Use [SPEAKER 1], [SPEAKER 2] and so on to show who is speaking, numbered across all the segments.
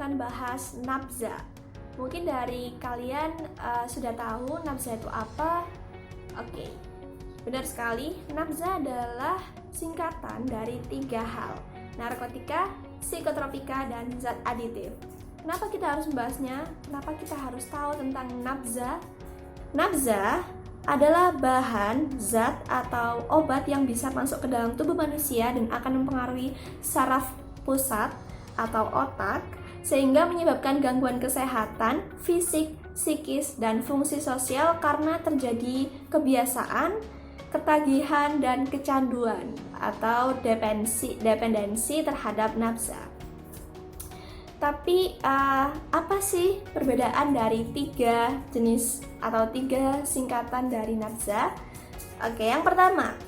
[SPEAKER 1] akan bahas nabza. Mungkin dari kalian sudah tahu nabza itu apa? Oke, benar sekali. Nabza adalah singkatan dari 3 hal: narkotika, psikotropika, dan zat aditif. Kenapa kita harus membahasnya? Kenapa kita harus tahu tentang nabza? Nabza adalah bahan, zat, atau obat yang bisa masuk ke dalam tubuh manusia dan akan mempengaruhi saraf pusat atau otak, sehingga menyebabkan gangguan kesehatan, fisik, psikis, dan fungsi sosial karena terjadi kebiasaan, ketagihan, dan kecanduan atau dependensi terhadap nabza. Tapi apa sih perbedaan dari 3 jenis atau 3 singkatan dari nabza? Oke, yang pertama,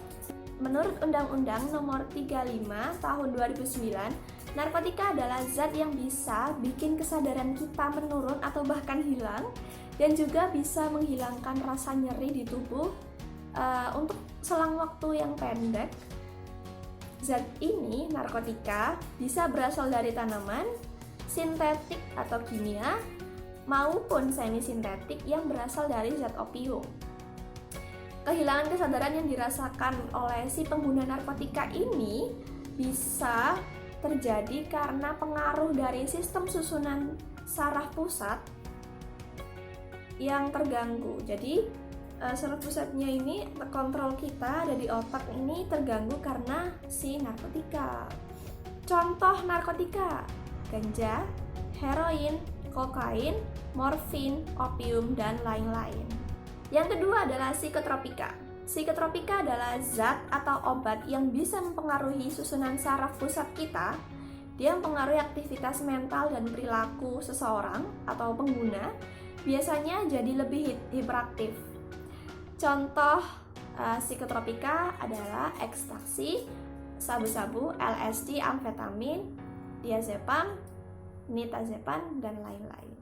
[SPEAKER 1] menurut Undang-Undang Nomor 35 Tahun 2009, narkotika adalah zat yang bisa bikin kesadaran kita menurun atau bahkan hilang, dan juga bisa menghilangkan rasa nyeri di tubuh untuk selang waktu yang pendek. Zat ini, narkotika, bisa berasal dari tanaman, sintetik atau kimia, maupun semi-sintetik yang berasal dari zat opium. Kehilangan kesadaran yang dirasakan oleh si pengguna narkotika ini bisa terjadi karena pengaruh dari sistem susunan saraf pusat yang terganggu. Jadi saraf pusatnya ini, kontrol kita ada di otak ini terganggu karena si narkotika. Contoh narkotika: ganja, heroin, kokain, morfin, opium, dan lain-lain. Yang kedua adalah psikotropika. Psikotropika adalah zat atau obat yang bisa mempengaruhi susunan saraf pusat kita. Dia mempengaruhi aktivitas mental dan perilaku seseorang atau pengguna, biasanya jadi lebih hiperaktif. Contoh psikotropika adalah ekstasi, sabu-sabu, LSD, amfetamin, diazepam, nitazepam, dan lain-lain.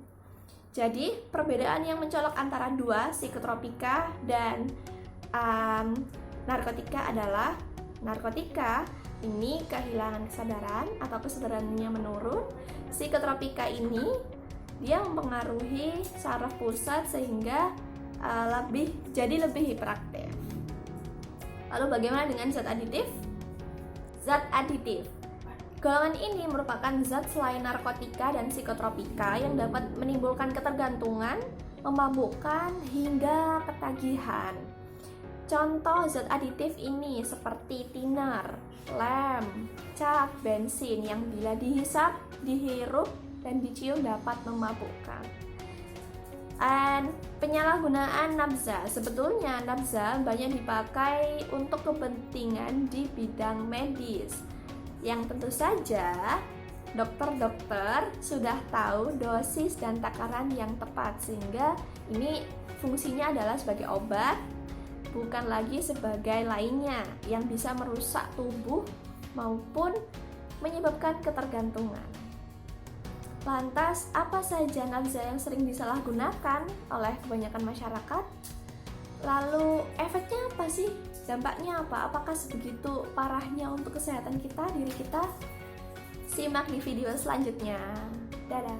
[SPEAKER 1] Jadi, perbedaan yang mencolok antara 2 psikotropika dan narkotika adalah narkotika ini kehilangan kesadaran atau kesadarannya menurun. Psikotropika ini dia mempengaruhi saraf pusat sehingga jadi lebih hiperaktif. Lalu bagaimana dengan zat aditif? Zat aditif, golongan ini merupakan zat selain narkotika dan psikotropika yang dapat menimbulkan ketergantungan, memabukkan, hingga ketagihan. Contoh zat aditif ini seperti tiner, lem, cat, bensin yang bila dihisap, dihirup, dan dicium dapat memabukkan. Dan penyalahgunaan nabza. Sebetulnya nabza banyak dipakai untuk kepentingan di bidang medis, yang tentu saja dokter-dokter sudah tahu dosis dan takaran yang tepat, sehingga ini fungsinya adalah sebagai obat, bukan lagi sebagai lainnya yang bisa merusak tubuh maupun menyebabkan ketergantungan. Lantas, apa saja nabza yang sering disalahgunakan oleh kebanyakan masyarakat? Lalu efeknya apa sih? Dampaknya apa? Apakah sebegitu parahnya untuk kesehatan kita, diri kita? Simak di video selanjutnya. Dadah!